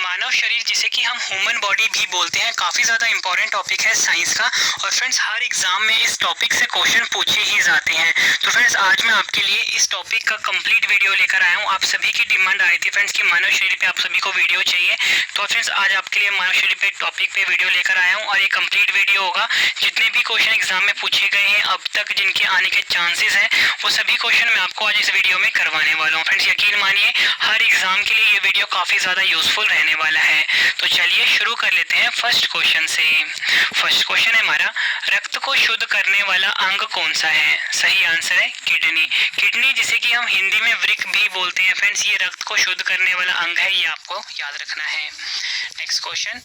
मानव शरीर जिसे कि हम ह्यूमन बॉडी भी बोलते हैं, काफ़ी ज़्यादा इंपॉर्टेंट टॉपिक है साइंस का। और फ्रेंड्स हर एग्जाम में इस टॉपिक से क्वेश्चन पूछे ही जाते हैं। तो फ्रेंड्स आज मैं आपके लिए इस टॉपिक का कंप्लीट वीडियो लेकर आया हूँ। आप सभी की डिमांड आई थी फ्रेंड्स कि मानव शरीर पे आप सभी को वीडियो चाहिए, तो फ्रेंड्स आज आपके लिए मानव शरीर पे टॉपिक पे वीडियो लेकर आया हूँ। और ये कंप्लीट वीडियो होगा, जितने भी क्वेश्चन एग्जाम में पूछे गए हैं अब तक, जिनके आने के चांसेस हैं, वो सभी क्वेश्चन मैं आपको आज इस वीडियो में करवाने वाला हूँ। फ्रेंड्स यकीन मानिए हर एग्जाम के लिए ये वीडियो काफ़ी ज़्यादा यूजफुल रहने वाला है। तो चलिए शुरू कर लेते हैं फर्स्ट क्वेश्चन से। फर्स्ट क्वेश्चन है हमारा, रक्त को शुद्ध करने वाला अंग कौन सा है? सही आंसर है किडनी। किडनी जिसे कि हम हिंदी में वृक्क भी बोलते हैं फ्रेंड्स, ये रक्त को शुद्ध करने वाला अंग है, ये आपको याद रखना है। नेक्स्ट क्वेश्चन,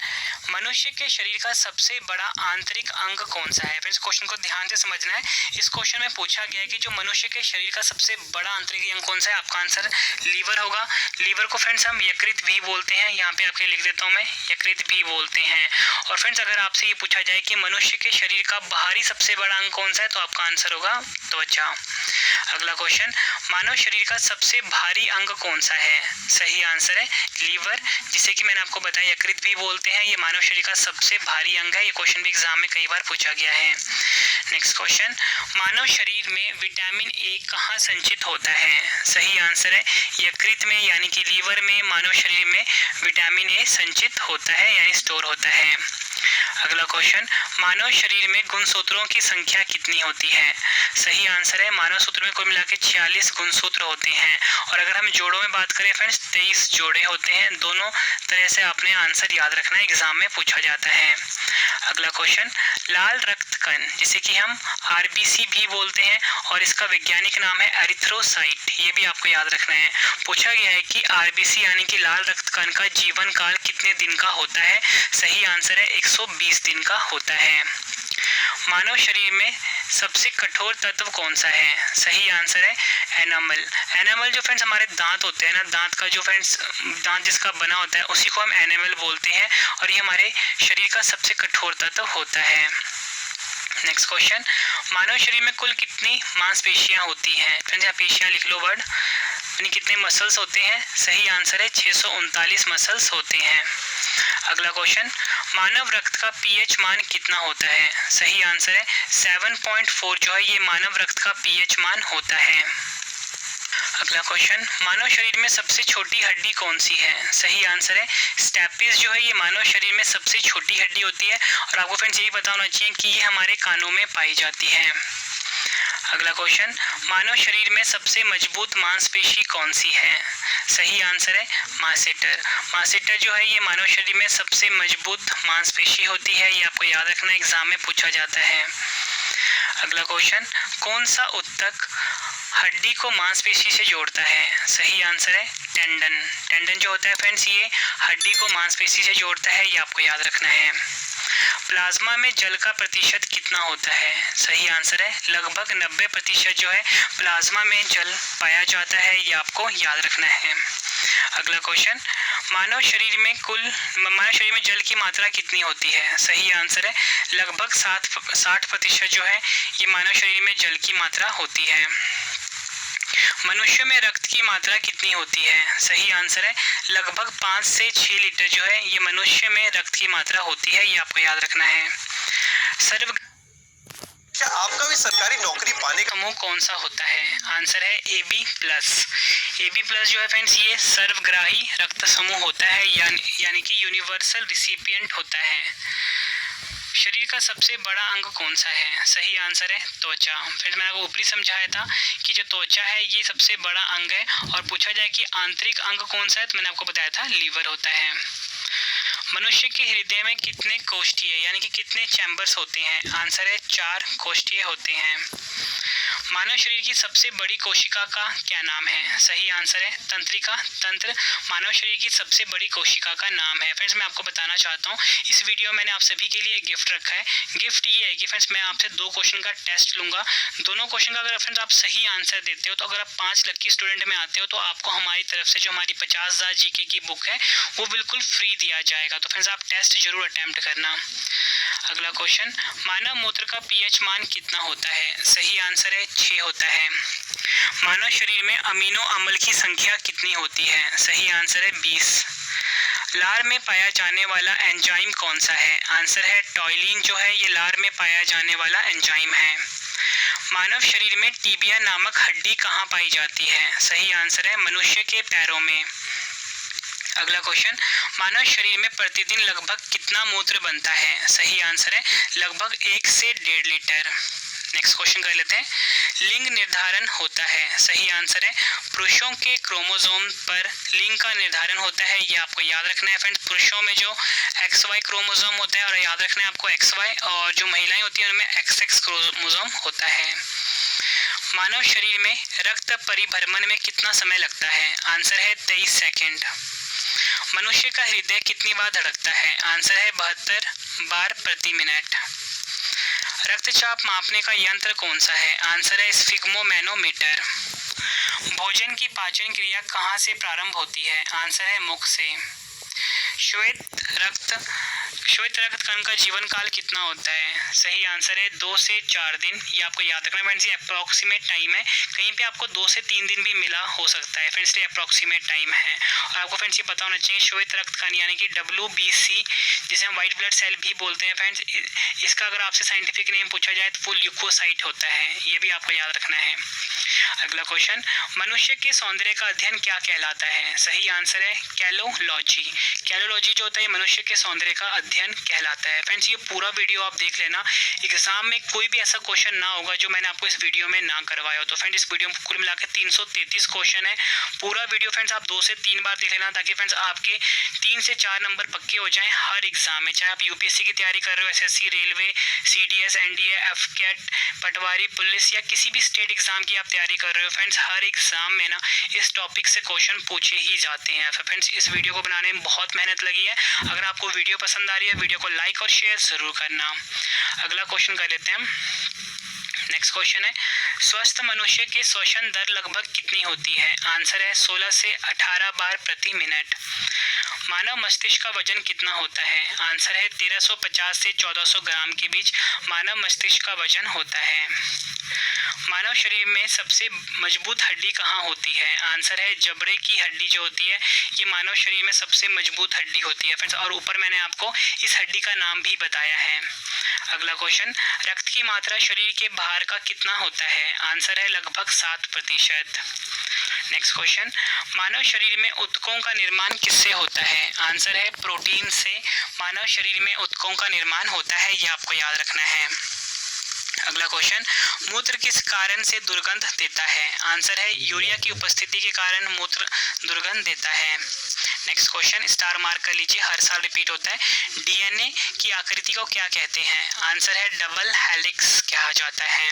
मनुष्य के शरीर का सबसे बड़ा आंतरिक अंग कौन सा है? फ्रेंड्स क्वेश्चन को ध्यान से समझना है। इस क्वेश्चन में पूछा गया है कि जो मनुष्य के शरीर का सबसे बड़ा आंतरिक अंग कौन सा है? आपका आंसर लीवर होगा। लीवर को फ्रेंड्स हम यकृत भी बोलते हैं, यहाँ पे आपके लिख देता हूँ मैं, यकृत भी बोलते हैं। और फ्रेंड्स अगर आपसे ये पूछा जाए कि मनुष्य के शरीर का बाहरी सबसे बड़ा अंग कौन सा है, तो आपका आंसर होगा त्वचा। अगला क्वेश्चन, मानव शरीर का सबसे भारी अंग कौन सा है? सही आंसर है लीवर, जिसे कि मैंने आपको बताया यकृत भी बोलते हैं, ये मानव शरीर का सबसे भारी अंग है। ये क्वेश्चन भी एग्जाम में कई बार पूछा गया है। नेक्स्ट क्वेश्चन, मानव शरीर में विटामिन ए कहाँ संचित होता है? सही आंसर है यकृत में, यानी कि लीवर में मानव शरीर में विटामिन ए संचित होता है, यानी स्टोर होता है। अगला क्वेश्चन, मानव शरीर में गुणसूत्रों की संख्या कितनी होती है? सही आंसर है मानव सूत्र में कुल मिला के 46 गुणसूत्र होते हैं। और अगर हम जोड़ों में बात करें फ्रेंड्स, 23 जोड़े होते हैं। दोनों तरह से आपने आंसर याद रखना है, एग्जाम में पूछा जाता है। अगला क्वेश्चन, लाल रक्त कण जिसे कि हम आरबीसी भी बोलते हैं और इसका वैज्ञानिक नाम है एरिथ्रोसाइट, ये भी आपको याद रखना है। पूछा गया है कि आरबीसी यानी कि लाल रक्त कण का जीवन काल कितने दिन का होता है? सही आंसर है 120 दिन का होता है। मानव शरीर में सबसे कठोर तत्व कौन सा है? सही आंसर है एनामल। एनामल जो फ्रेंड्स हमारे दांत होते हैं ना, दांत का जो फ्रेंड्स दांत जिसका बना होता है उसी को हम एनामल बोलते हैं, और ये हमारे शरीर का सबसे कठोर तत्व होता है। नेक्स्ट क्वेश्चन, मानव शरीर में कुल कितनी मांसपेशियां होती हैं? फ्रेंड्स यहाँ पेशियां लिख लो वर्ड, यानी कितने मसल्स होते हैं? सही आंसर है 639 मसल्स होते हैं। अगला क्वेश्चन, मानव रक्त का पीएच मान कितना होता है? सही आंसर है 7.4 जो है ये मानव रक्त का पीएच मान होता है। अगला क्वेश्चन, मानव शरीर में सबसे छोटी हड्डी कौन सी है? सही आंसर है स्टैपिस जो है ये मानव शरीर में सबसे छोटी हड्डी होती है। और आपको फ्रेंड्स यही पता होना चाहिए कि ये हमारे कानों में पाई जाती है। अगला क्वेश्चन, मानव शरीर में सबसे मजबूत मांसपेशी कौन सी है? सही आंसर है मासेटर। मासेटर जो है ये मानव शरीर में सबसे मजबूत मांसपेशी होती है, ये आपको याद रखना, एग्जाम में पूछा जाता है। अगला क्वेश्चन, कौन सा ऊतक हड्डी को मांसपेशी से जोड़ता है? सही आंसर है टेंडन। टेंडन जो होता है फ्रेंड्स ये हड्डी को मांसपेशी से जोड़ता है, ये आपको याद रखना है। प्लाज्मा में जल का प्रतिशत कितना होता है? सही आंसर है लगभग 90% जो है प्लाज्मा में जल पाया जाता है, ये आपको याद रखना है। अगला क्वेश्चन, मानव शरीर में जल की मात्रा कितनी होती है? सही आंसर है लगभग 60% जो है ये मानव शरीर में जल की मात्रा होती है। मनुष्य में रक्त की मात्रा कितनी होती है? सही आंसर है लगभग 5 से 6 लीटर जो है ये मनुष्य में रक्त की मात्रा होती है, ये आपको याद रखना है। क्या आपका भी सरकारी नौकरी पाने का समूह कौन सा होता है? आंसर है AB प्लस। AB प्लस जो है फ्रेंड्स ये सर्वग्राही रक्त समूह होता है, यानी कि यूनिवर्सल रिसिपिएंट होता है। शरीर का सबसे बड़ा अंग कौन सा है? सही आंसर है त्वचा। फिर मैंने आपको ऊपरी समझाया था कि जो त्वचा है ये सबसे बड़ा अंग है। और पूछा जाए कि आंतरिक अंग कौन सा है, तो मैंने आपको बताया था लीवर होता है। मनुष्य के हृदय में कितने कोष्ठीय यानी कि कितने चैम्बर्स होते हैं? आंसर है 4 कोष्ठीय होते हैं। मानव शरीर की सबसे बड़ी कोशिका का क्या नाम है? सही आंसर है तंत्रिका। तंत्र मानव शरीर की सबसे बड़ी कोशिका का नाम है। फ्रेंड्स मैं आपको बताना चाहता हूँ, इस वीडियो में मैंने आप सभी के लिए एक गिफ्ट रखा है। गिफ्ट ये है कि फ्रेंड्स मैं आपसे 2 क्वेश्चन का टेस्ट लूंगा। दोनों क्वेश्चन का अगर फ्रेंड्स आप सही आंसर देते हो, तो अगर आप 5 लकी स्टूडेंट में आते हो, तो आपको हमारी तरफ से जो हमारी 50,000 GK की बुक है वो बिल्कुल फ्री दिया जाएगा। तो फ्रेंड्स आप टेस्ट जरूर अटेम्प्ट करना। अगला क्वेश्चन, मानव मूत्र का पीएच मान कितना होता है? सही आंसर है 6 होता है। मानव शरीर में अमीनो अम्ल की संख्या कितनी होती है? सही आंसर है 20। लार में पाया जाने वाला एंजाइम कौन सा है? आंसर है टॉयलिन जो है ये लार में पाया जाने वाला एंजाइम है। मानव शरीर में टिबिया नामक हड्डी कहाँ पाई जाती है? सही आंसर है मनुष्य के पैरों में। अगला क्वेश्चन, मानव शरीर में प्रतिदिन लगभग कितना मूत्र बनता है? सही आंसर है लगभग 1 से 1.5 लीटर। नेक्स्ट क्वेश्चन कर लेते हैं, लिंग निर्धारण होता है? सही आंसर है पुरुषों के क्रोमोसोम पर लिंग का निर्धारण होता है। ये आपको याद रखना है फ्रेंड्स, पुरुषों में जो XY क्रोमोसोम होता है और याद रखना है आपको XY, और जो महिलाएं होती हैं उनमें XX क्रोमोसोम होता है। मानव शरीर में रक्त परिभ्रमण में कितना समय लगता है? आंसर है 23 सेकेंड। मनुष्य का हृदय कितनी बार धड़कता है? आंसर है 72 बार प्रति मिनट। रक्तचाप मापने का यंत्र कौन सा है? आंसर है स्फिग्मोमैनोमीटर। भोजन की पाचन क्रिया कहाँ से प्रारंभ होती है? आंसर है मुख से। श्वेत रक्त कण का जीवन काल कितना होता है? सही आंसर है 2 से 4 दिन। ये आपको याद रखना फ्रेंड्स, ये अप्रॉक्सीमेट टाइम है, कहीं पे आपको 2 से 3 दिन भी मिला हो सकता है फ्रेंड्स, ये अप्रॉक्सीमेट टाइम है। और आपको फ्रेंड्स ये पता होना चाहिए श्वेत रक्त कण यानी कि WBC जिसे हम व्हाइट ब्लड सेल भी बोलते हैं फ्रेंड्स, इसका अगर आपसे साइंटिफिक नेम पूछा जाए तो वो ल्यूकोसाइट होता है, ये भी आपको याद रखना है। अगला क्वेश्चन, मनुष्य के सौंदर्य का अध्ययन क्या कहलाता है? सही आंसर है कैलोलॉजी। कैलोलॉजी जो होता है मनुष्य के सौंदर्य का अध्ययन कहलाता है। फ्रेंड्स ये पूरा वीडियो आप देख लेना, एग्जाम में कोई भी ऐसा क्वेश्चन ना होगा जो मैंने आपको इस वीडियो में ना करवाया हो। तो फ्रेंड्स इस वीडियो में कुल मिलाकर 333 क्वेश्चन है। पूरा वीडियो फ्रेंड्स आप 2 से 3 बार देख लेना ताकि फ्रेंड्स आपके 3 से 4 नंबर पक्के हो जाएं हर एग्जाम में, चाहे आप यूपीएससी की तैयारी कर रहे हो, SSC, railway, CDS, NDA, FCAT, पटवारी, पुलिस या किसी भी स्टेट एग्जाम की आप तैयारी कर रहे हो फ्रेंड्स, हर एग्जाम में ना इस टॉपिक से क्वेश्चन पूछे ही जाते हैं। तो फ्रेंड्स इस वीडियो को बनाने में बहुत मेहनत लगी है। अगर आपको वीडियो पसंद आ रही है वीडियो को लाइक और शेयर जरूर करना। अगला क्वेश्चन कर लेते हैं। नेक्स्ट क्वेश्चन है, स्वस्थ मनुष्य की श्वसन दर लगभग कितनी होती है? आंसर है 16 से 18 बार प्रति मिनट। मानव मस्तिष्क का वजन कितना होता है? आंसर है 1350 से 1400 ग्राम के बीच मानव मस्तिष्क का वजन होता है। मानव शरीर में सबसे मजबूत हड्डी कहाँ होती है? आंसर है जबड़े की हड्डी जो होती है ये मानव शरीर में सबसे मजबूत हड्डी होती है फ्रेंड्स, और ऊपर मैंने आपको इस हड्डी का नाम भी बताया है। अगला क्वेश्चन, रक्त की मात्रा शरीर के बाहर का कितना होता है? आंसर है लगभग 7%। नेक्स्ट क्वेश्चन, मानव शरीर में ऊतकों का निर्माण किससे होता है? आंसर है प्रोटीन से मानव शरीर में ऊतकों का निर्माण होता है, ये आपको याद रखना है। अगला क्वेश्चन, मूत्र किस कारण से दुर्गंध देता है? आंसर है यूरिया की उपस्थिति के कारण मूत्र दुर्गंध देता है। नेक्स्ट क्वेश्चन, स्टार मार्क कर लीजिए, हर साल रिपीट होता है। DNA की आकृति को क्या कहते हैं? आंसर है डबल हेलिक्स कहा जाता है।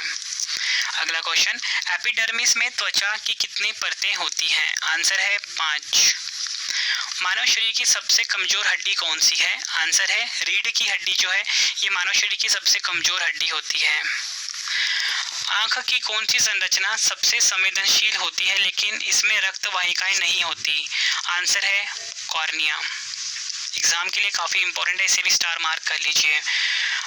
अगला क्वेश्चन, एपिडर्मिस में त्वचा की कितनी परतें होती हैं? आंसर है 5। मानव शरीर की सबसे कमजोर हड्डी कौन सी है? आंसर है रीढ़ की हड्डी जो है ये मानव शरीर की सबसे कमजोर हड्डी होती है। आंख की कौन सी संरचना सबसे संवेदनशील होती है लेकिन इसमें रक्त वाहिकाएं नहीं होती? आंसर है कॉर्निया। एग्जाम के लिए काफी इंपॉर्टेंट है, इसे भी स्टार मार्क कर लीजिए।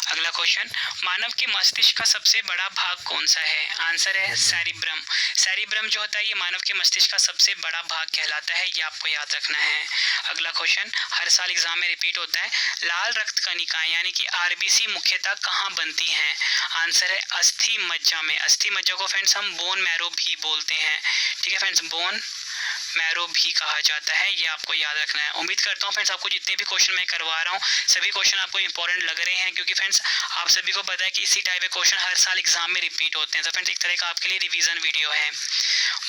अगला क्वेश्चन, मानव के मस्तिष्क का सबसे बड़ा भाग कौन सा है? आंसर है सेरिब्रम। सेरिब्रम जो होता है ये मानव के मस्तिष्क का सबसे बड़ा भाग कहलाता है, ये आपको याद रखना है। अगला क्वेश्चन हर साल एग्जाम में रिपीट होता है, लाल रक्त कणिकाएं यानी कि RBC मुख्यतः कहाँ बनती हैं? आंसर है अस्थि मज्जा में। अस्थि मज्जा को फ्रेंड्स हम बोन मैरो भी बोलते हैं, ठीक है फ्रेंड्स, बोन मैरो भी कहा जाता है, ये आपको याद रखना है। उम्मीद करता हूँ फ्रेंड्स आपको जितने भी क्वेश्चन मैं करवा रहा हूँ सभी क्वेश्चन आपको इंपॉर्टेंट लग रहे हैं, क्योंकि फ्रेंड्स आप सभी को पता है कि इसी टाइप के क्वेश्चन हर साल एग्जाम में रिपीट होते हैं। तो फ्रेंड्स एक तरह का आपके लिए रिवीजन वीडियो है।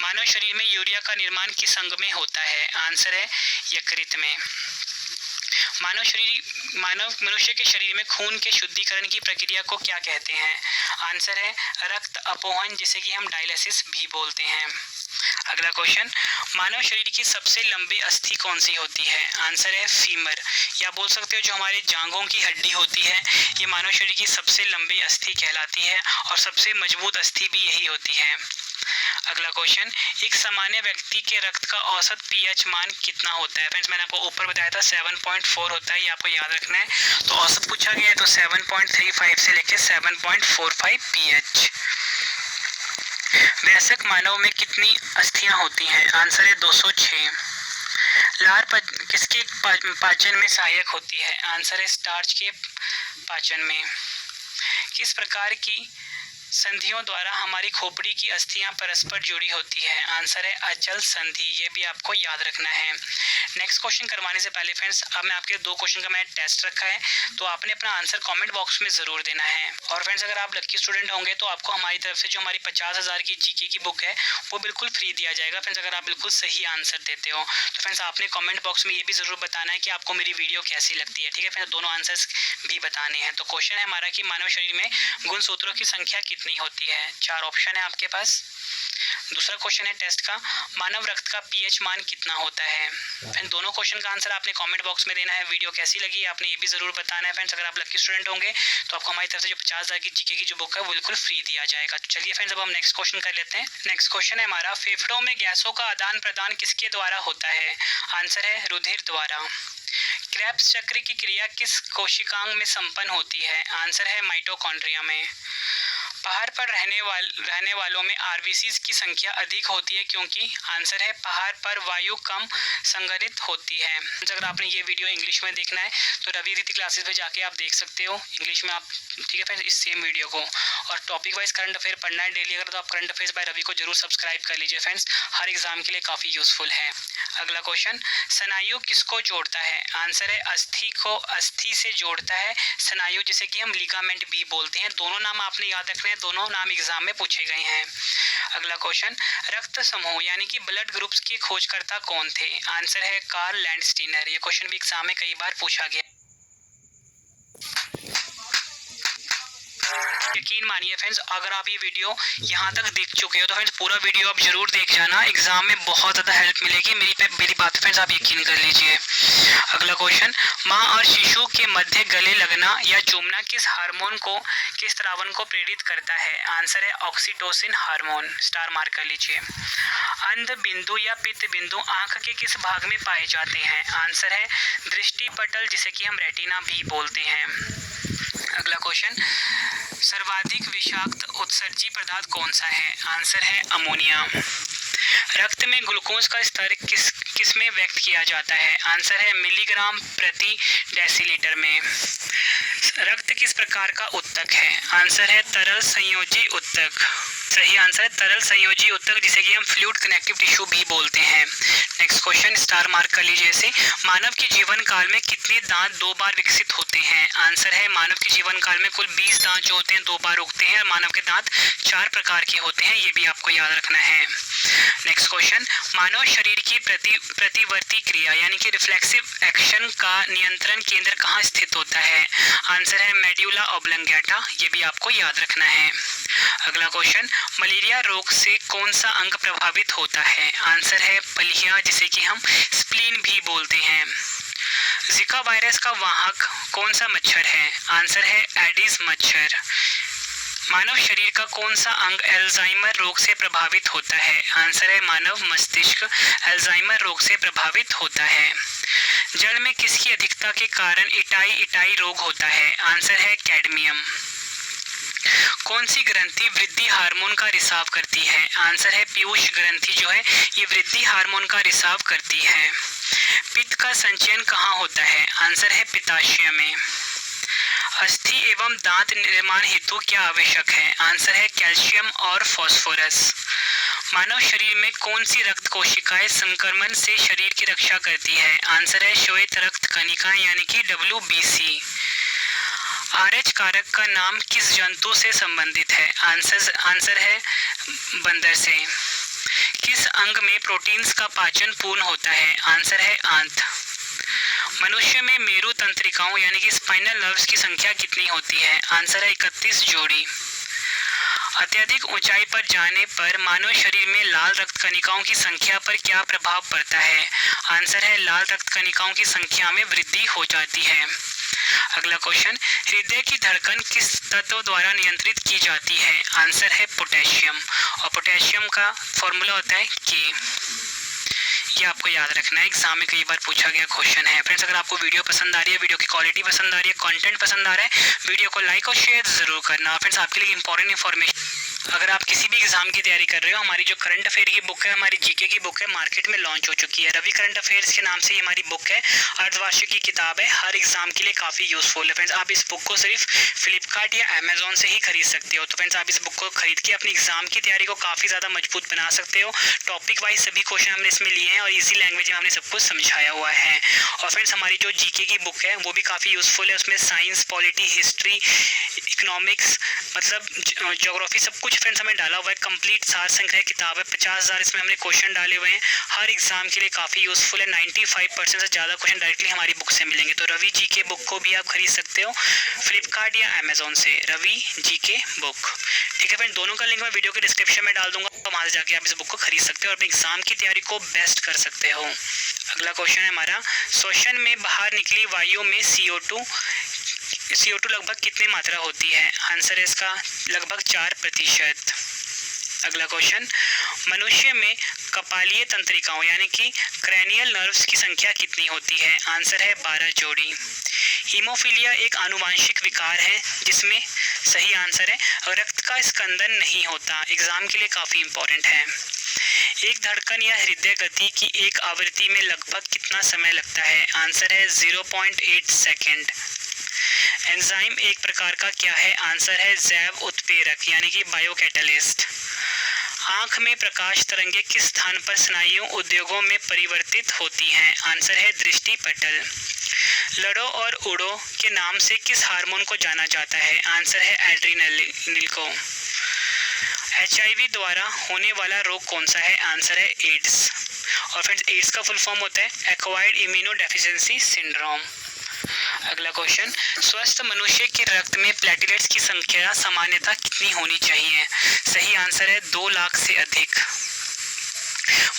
मानव शरीर में यूरिया का निर्माण किस अंग में होता है? आंसर है यकृत में। मनुष्य के शरीर में खून के शुद्धिकरण की प्रक्रिया को क्या कहते हैं? आंसर है रक्त अपोहन, जिसे कि हम डायलिसिस भी बोलते हैं। अगला क्वेश्चन, मानव शरीर की सबसे लंबी अस्थि कौन सी होती है? आंसर है फीमर, या बोल सकते हो जो हमारे जांघों की हड्डी होती है ये मानव शरीर की सबसे लंबी अस्थि कहलाती है और सबसे मजबूत अस्थि भी यही होती है। अगला क्वेश्चन, एक सामान्य व्यक्ति के रक्त का औसत pH मान कितना होता है? फ्रेंड्स मैंने आपको ऊपर बताया था 7.4 होता है, ये आपको याद रखना है। तो औसत पूछा गया है तो 7.35 से लेकर 7.45 pH। वयस्क मानव में कितनी अस्थियां होती हैं? आंसर है 206। लार किसके पाचन में सहायक होती है? आंसर है स्टार्च के पाचन में। किस प्रकार की संधियों द्वारा हमारी खोपड़ी की अस्थियां परस्पर जुड़ी होती है? आंसर है अचल संधि। ये भी आपको याद रखना है। नेक्स्ट क्वेश्चन करवाने से पहले फ्रेंड्स, अब मैं आपके 2 क्वेश्चन का मैंने टेस्ट रखा है, तो आपने अपना आंसर कमेंट बॉक्स में ज़रूर देना है। और फ्रेंड्स, अगर आप लकी स्टूडेंट होंगे तो आपको हमारी तरफ से जो हमारी 50,000 की जीके की बुक है वो बिल्कुल फ्री दिया जाएगा फ्रेंड्स, अगर आप बिल्कुल सही आंसर देते हो। तो फ्रेंड्स, आपने कमेंट बॉक्स में ये भी ज़रूर बताना है कि आपको मेरी वीडियो कैसी लगती है। ठीक है फ्रेंड्स, दोनों आंसर्स भी बताने हैं। तो क्वेश्चन है हमारा कि मानव शरीर में गुणसूत्रों की संख्या कितनी होती है? 4 ऑप्शन है आपके पास। दूसरा क्वेश्चन है टेस्ट का, मानव रक्त का पीएच मान कितना होता है? फ्रेंड्स, दोनों क्वेश्चन का आंसर आपने कमेंट बॉक्स में देना है। वीडियो कैसी लगी आपने ये भी ज़रूर बताना है फ्रेंड्स। अगर आप लकी स्टूडेंट होंगे तो आपको हमारी तरफ से जो 50,000 की जीके की जो बुक है वो बिल्कुल फ्री दिया जाएगा। तो चलिए फ्रेंड्स, अब हम नेक्स्ट क्वेश्चन कर लेते हैं। नेक्स्ट क्वेश्चन है हमारा, फेफड़ों में गैसों का आदान प्रदान किसके द्वारा होता है? आंसर है रुधिर द्वारा। क्रेब्स चक्र की क्रिया किस कोशिकांग में संपन्न होती है? आंसर है माइटोकॉन्ड्रिया में। पहाड़ पर रहने वालों में आरबीसीज की संख्या अधिक होती है क्योंकि? आंसर है पहाड़ पर वायु कम संगरित होती है। अगर आपने ये वीडियो इंग्लिश में देखना है तो रवि रीति क्लासेस पे जाके आप देख सकते हो इंग्लिश में आप। ठीक है फ्रेंड्स, इस सेम वीडियो को। और टॉपिक वाइज करंट अफेयर पढ़ना है डेली अगर, तो आप करंट अफेयर्स बाय रवि को जरूर सब्सक्राइब कर लीजिए फ्रेंड्स, हर एग्जाम के लिए काफ़ी यूजफुल है। अगला क्वेश्चन, स्नायु किसको जोड़ता है? आंसर है अस्थि को अस्थि से जोड़ता है स्नायु, जिसे कि हम लिगामेंट भी बोलते हैं। दोनों नाम आपने याद रखने हैं, दोनों नाम एग्जाम में पूछे गए हैं। अगला क्वेश्चन, रक्त समूह यानी कि ब्लड ग्रुप्स के खोजकर्ता कौन थे? आंसर है कार्ल लैंडस्टीनर। ये क्वेश्चन भी एग्जाम में कई बार पूछा गया। यकीन मानिए फ्रेंड्स, अगर आप ये वीडियो यहाँ तक देख चुके हो तो फ्रेंड्स पूरा वीडियो आप जरूर देख जाना, एग्जाम में बहुत ज़्यादा हेल्प मिलेगी। मेरी बात फ्रेंड्स आप यकीन कर लीजिए। अगला क्वेश्चन, माँ और शिशु के मध्य गले लगना या चूमना किस हार्मोन को, किस स्रावन को प्रेरित करता है? आंसर है ऑक्सीटोसिन हार्मोन। स्टार मार्क कर लीजिए। अंध बिंदु या पित्त बिंदु आंख के किस भाग में पाए जाते हैं? आंसर है दृष्टि पटल, जिसे कि हम रेटिना भी बोलते हैं। अगला क्वेश्चन, सर्वाधिक विषाक्त उत्सर्जी पदार्थ कौन सा है? आंसर है अमोनिया। रक्त में ग्लूकोज का स्तर किस में व्यक्त किया जाता है? आंसर है मिलीग्राम प्रति डेसीलीटर में। रक्त किस प्रकार का उत्तक है? आंसर है तरल संयोजी उत्तक। सही आंसर है तरल संयोजी उत्तक, जिसे कि हम फ्लूइड कनेक्टिव टिश्यू भी बोलते हैं। नेक्स्ट क्वेश्चन, स्टार मार्क कर लीजिए इसे। मानव के जीवन काल में कितने दांत 2 बार विकसित होते हैं? आंसर है मानव के जीवन काल में कुल 20 दांत जो होते हैं 2 बार उगते हैं। मानव के दांत 4 प्रकार के होते हैं, ये भी आपको याद रखना है। नेक्स्ट क्वेश्चन, मानव शरीर की प्रतिवर्ती क्रिया यानी कि रिफ्लेक्सिव एक्शन का नियंत्रण केंद्र कहाँ स्थित होता है? आंसर है मेड्यूला ऑब्लंगेटा। ये भी आपको याद रखना है। अगला क्वेश्चन, मलेरिया रोग से कौन सा अंग प्रभावित होता है? आंसर है पलिया, जिसे कि हम स्प्लीन भी बोलते हैं। जिका वायरस का वाहक कौन सा मच्छर है? आंसर है एडिस मच्छर। मानव शरीर का कौन सा अंग अल्जाइमर रोग से प्रभावित होता है? आंसर है मानव मस्तिष्क अल्जाइमर रोग से प्रभावित होता है। जल में किसकी अधिकता के कारण इटाई रोग होता है? आंसर है कैडमियम। कौन सी ग्रंथि वृद्धि हार्मोन का रिसाव करती है? आंसर है पीयूष ग्रंथि जो है ये वृद्धि हार्मोन का रिसाव करती है। पित्त का संचयन कहाँ होता है? आंसर है पित्ताशय में। अस्थि एवं दांत निर्माण हेतु क्या आवश्यक है? आंसर है कैल्शियम और फास्फोरस। मानव शरीर में कौन सी रक्त कोशिकाएं संक्रमण से शरीर की रक्षा करती है? आंसर है श्वेत रक्त कणिकाएं यानी कि WBC। RH कारक का नाम किस जंतु से संबंधित है? आंसर है बंदर से। किस अंग में प्रोटीन्स का पाचन पूर्ण होता है? आंसर है आंत। मनुष्य में मेरु तंत्रिकाओं यानी कि स्पाइनल नर्व्स की संख्या कितनी होती है? आंसर है 31 जोड़ी। अत्यधिक ऊंचाई पर जाने पर मानव शरीर में लाल रक्त कणिकाओं की संख्या पर क्या प्रभाव पड़ता है? आंसर है लाल रक्त कणिकाओं की संख्या में वृद्धि हो जाती है। अगला क्वेश्चन, हृदय की धड़कन किस तत्व द्वारा नियंत्रित की जाती है? आंसर है पोटेशियम, और पोटेशियम का फॉर्मूला होता है K। ये आपको याद रखना है, एग्जाम में कई बार पूछा गया क्वेश्चन है। फ्रेंड्स, अगर आपको वीडियो पसंद आ रही है, वीडियो की क्वालिटी पसंद आ रही है, कंटेंट पसंद आ रहा है, वीडियो को लाइक और शेयर जरूर करना। फ्रेंड्स, आपके लिए इंपॉर्टेंट इन्फॉर्मेशन अगर आप किसी भी एग्जाम की तैयारी कर रहे हो, हमारी जो करंट अफेयर की बुक है, हमारी जीके की बुक है, मार्केट में लॉन्च हो चुकी है। रवि करंट अफेयर्स के नाम से ये हमारी बुक है, अर्धवार्षिक की किताब है, हर एग्जाम के लिए काफ़ी यूजफुल है। फ्रेंड्स आप इस बुक को सिर्फ फ्लिपकार्ट या अमेजोन से ही खरीद सकते हो। तो फ्रेंड्स आप इस बुक को खरीद के अपनी एग्जाम की तैयारी को काफ़ी ज़्यादा मजबूत बना सकते हो। टॉपिक वाइज सभी क्वेश्चन हमने इसमें लिए हैं और इजी लैंग्वेज में हमने सब कुछ समझाया हुआ है। और फ्रेंड्स हमारी जो जीके की बुक है वो भी काफ़ी यूजफुल है। उसमें साइंस, पॉलिटी, हिस्ट्री, इकोनॉमिक्स, मतलब ज्योग्राफी, सब कुछ फ्रेंड्स हमें डाला हुआ है। कंप्लीट सार संग्रह किताब है, 50,000 इसमें हमने क्वेश्चन डाले हुए हैं। हर एग्जाम के लिए काफ़ी यूजफुल है। 95% से ज़्यादा क्वेश्चन डायरेक्टली हमारी बुक से मिलेंगे। तो रवि जी के बुक को भी आप खरीद सकते हो फ्लिपकार्ट या अमेजोन से, रवि जी के बुक। ठीक है फ्रेंड, दोनों का लिंक मैं वीडियो के डिस्क्रिप्शन में डाल दूंगा, तो वहाँ से जाके आप इस बुक को खरीद सकते हो और अपनी एग्जाम की तैयारी को बेस्ट कर सकते हो। अगला क्वेश्चन है हमारा, श्वसन में बाहर निकली वायु में CO2 लगभग कितनी मात्रा होती है? आंसर है इसका लगभग 4%। अगला क्वेश्चन, मनुष्य में कपालीय तंत्रिकाओं यानी कि क्रैनियल नर्व्स की संख्या कितनी होती है? आंसर है 12 जोड़ी। हीमोफीलिया एक आनुवांशिक विकार है जिसमें सही आंसर है रक्त का स्कंदन नहीं होता। एग्जाम के लिए काफ़ी इंपॉर्टेंट है। एक धड़कन या हृदय गति की एक आवृत्ति में लगभग कितना समय लगता है? आंसर है 0.8 सेकेंड। एंजाइम एक प्रकार का क्या है? आंसर है जैव उत्प्रेरक यानी कि बायोकैटलिस्ट। आँख में प्रकाश तरंगे किस स्थान पर स्नायु उद्योगों में परिवर्तित होती हैं? आंसर है दृष्टि पटल। लड़ो और उड़ो के नाम से किस हार्मोन को जाना जाता है? आंसर है एड्रेनलिन को। HIV द्वारा होने वाला रोग कौन सा है? आंसर है एड्स। और फ्रेंड्स एड्स का फुल फॉर्म होता है एक्वायर्ड इम्यूनोडेफिशिएंसी सिंड्रोम। अगला क्वेश्चन, स्वस्थ मनुष्य के रक्त में प्लेटलेट्स की संख्या सामान्यतः कितनी होनी चाहिए? सही आंसर है 2 लाख से अधिक।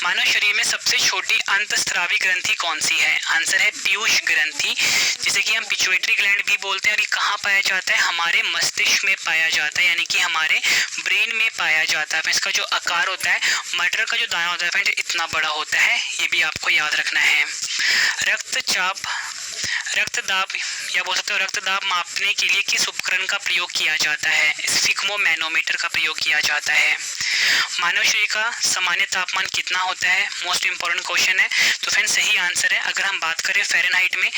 मानव शरीर में सबसे छोटी अंतस्रावी ग्रंथि कौन सी है? आंसर है पीयूष ग्रंथि, जिसे कि हम पिट्यूटरी ग्लैंड भी बोलते हैं। और ये कहाँ पाया जाता है? हमारे मस्तिष्क में पाया जाता है, यानी कि हमारे ब्रेन में पाया जाता है। इसका जो आकार होता है, मटर का जो दाना होता है फ्रेंड, इतना बड़ा होता है, ये भी आपको याद रखना है। रक्तदाब या बोल सकते हो रक्तदाब मापने के लिए किस उपकरण का प्रयोग किया जाता है? स्फिग्मोमैनोमीटर का प्रयोग किया जाता है। मानव शरीर का सामान्य तापमान कितना होता है? मोस्ट इंपॉर्टेंट क्वेश्चन है। तो फ्रेंड सही आंसर है, अगर हम बात करें फ़ारेनहाइट में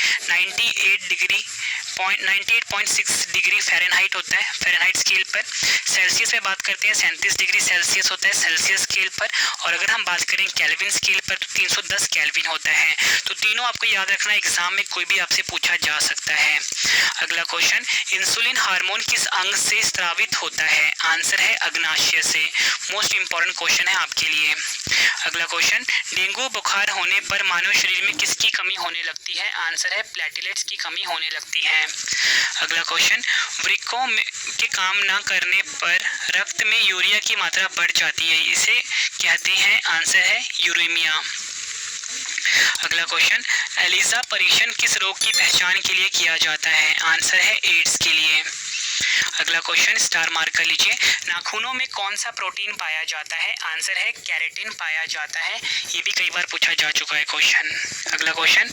98.6 डिग्री फ़ारेनहाइट होता है फ़ारेनहाइट स्केल पर। सेल्सियस में बात करते हैं 37 डिग्री सेल्सियस होता है सेल्सियस स्केल पर। और अगर हम बात करें केल्विन स्केल पर तो 310 केल्विन होता है। तो तीनों आपको याद रखना, एग्जाम में कोई भी आपसे पूछा जा सकता है। अगला क्वेश्चन, इंसुलिन हार्मोन किस अंग से स्रावित होता है? आंसर है अग्नाशय से। मोस्ट इंपॉर्टेंट क्वेश्चन है आपके लिए। अगला क्वेश्चन, डेंगू बुखार होने पर मानव शरीर में किसकी कमी होने लगती है? आंसर है प्लेटलेट्स की कमी होने लगती है। अगला क्वेश्चन, वृक्कों के काम न करने पर रक्त में यूरिया की मात्रा बढ़ जाती है, इसे कहते हैं? आंसर है यूरेमिया। अगला क्वेश्चन, एलिसा परीक्षण किस रोग की पहचान के लिए किया जाता है? आंसर है एड्स के लिए। अगला क्वेश्चन स्टार मार्क कर लीजिए, नाखूनों में कौन सा प्रोटीन पाया जाता है? आंसर है केराटिन पाया जाता है। ये भी कई बार पूछा जा चुका है क्वेश्चन। अगला क्वेश्चन,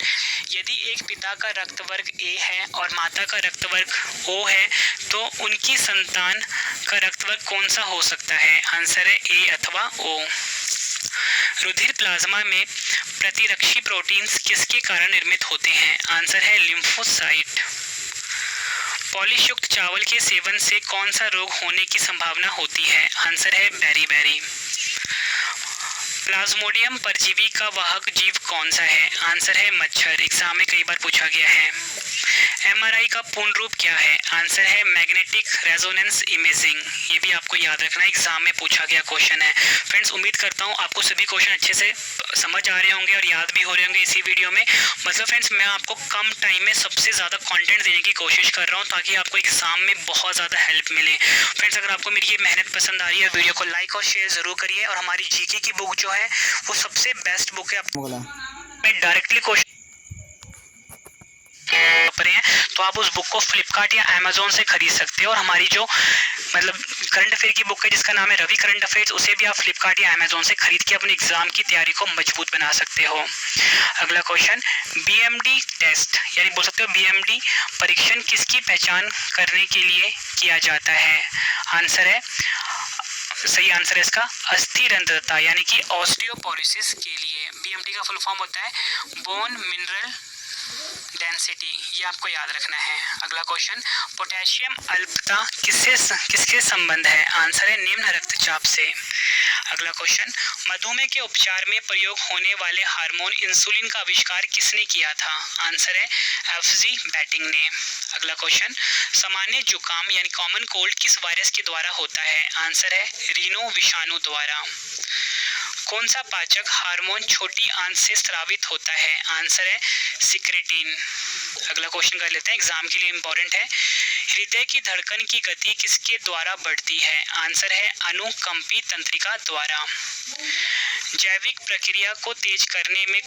यदि एक पिता का रक्त वर्ग A है और माता का रक्त वर्ग O है तो उनकी संतान का रक्त वर्ग कौन सा हो सकता है? आंसर है A अथवा O। रुधिर प्लाज्मा में प्रतिरक्षी प्रोटीन्स किसके कारण निर्मित होते हैं? आंसर है लिम्फोसाइट। पॉलिश युक्त चावल के सेवन से कौन सा रोग होने की संभावना होती है? आंसर है बेरी। प्लाज्मोडियम परजीवी का वाहक जीव कौन सा है? आंसर है मच्छर। एग्जाम में कई बार पूछा गया है। MRI का पूर्ण रूप क्या है? आंसर है मैग्नेटिक रेजोनेंस इमेजिंग। ये भी आपको याद रखना, एग्जाम में पूछा गया क्वेश्चन है। फ्रेंड्स उम्मीद करता हूँ आपको सभी क्वेश्चन अच्छे से समझ आ रहे होंगे और याद भी हो रहे होंगे इसी वीडियो में। मतलब फ्रेंड्स मैं आपको कम टाइम में सबसे ज़्यादा कंटेंट देने की कोशिश कर रहा हूँ ताकि आपको एग्जाम में बहुत ज़्यादा हेल्प मिले। फ्रेंड्स अगर आपको मेरी ये मेहनत पसंद आ रही है, वीडियो को लाइक और शेयर ज़रूर करिए। और हमारी जीके की बुक जो है वो सबसे बेस्ट बुक है। मैं डायरेक्टली क्वेश्चन हैं तो आप उस बुक को फ्लिपकार्ट या अमेजोन से खरीद सकते हो। और हमारी जो मतलब करंट अफेयर की बुक है जिसका नाम है रवि करंट अफेयर्स, उसे भी आप फ्लिपकार्ट या अमेजोन से खरीद के अपने एग्जाम की तैयारी को मजबूत बना सकते हो। अगला क्वेश्चन, BMD टेस्ट यानी बोल सकते हो BMD परीक्षण किसकी पहचान करने के लिए किया जाता है? आंसर है सही आंसर है इसका अस्थिरंध्रता यानी कि ऑस्टियोपोरोसिस के लिए। बीएमटी का फुल फॉर्म होता है बोन मिनरल डेंसिटी, ये आपको याद रखना है। अगला क्वेश्चन, पोटेशियम अल्पता किसके संबंध है? आंसर है निम्न रक्तचाप से। अगला क्वेश्चन, मधुमेह के उपचार में प्रयोग होने वाले हार्मोन इंसुलिन का आविष्कार किसने किया था? आंसर है एफजी बैटिंग ने। अगला क्वेश्चन, सामान्य जुकाम यानी कॉमन कोल्ड किस वायरस के द्वारा होता है? आंसर है रीनो विषाणु द्वारा। कौन सा पाचक हार्मोन छोटी आंत से स्रावित होता है? आंसर है सिक्रेटिन। अगला क्वेश्चन कर लेते हैं, एग्जाम के लिए इंपॉर्टेंट है। हृदय की धड़कन की गति किसके द्वारा बढ़ती है? आंसर है अनुकंपी तंत्रिका द्वारा। जैविक प्रक्रिया को तेज करने में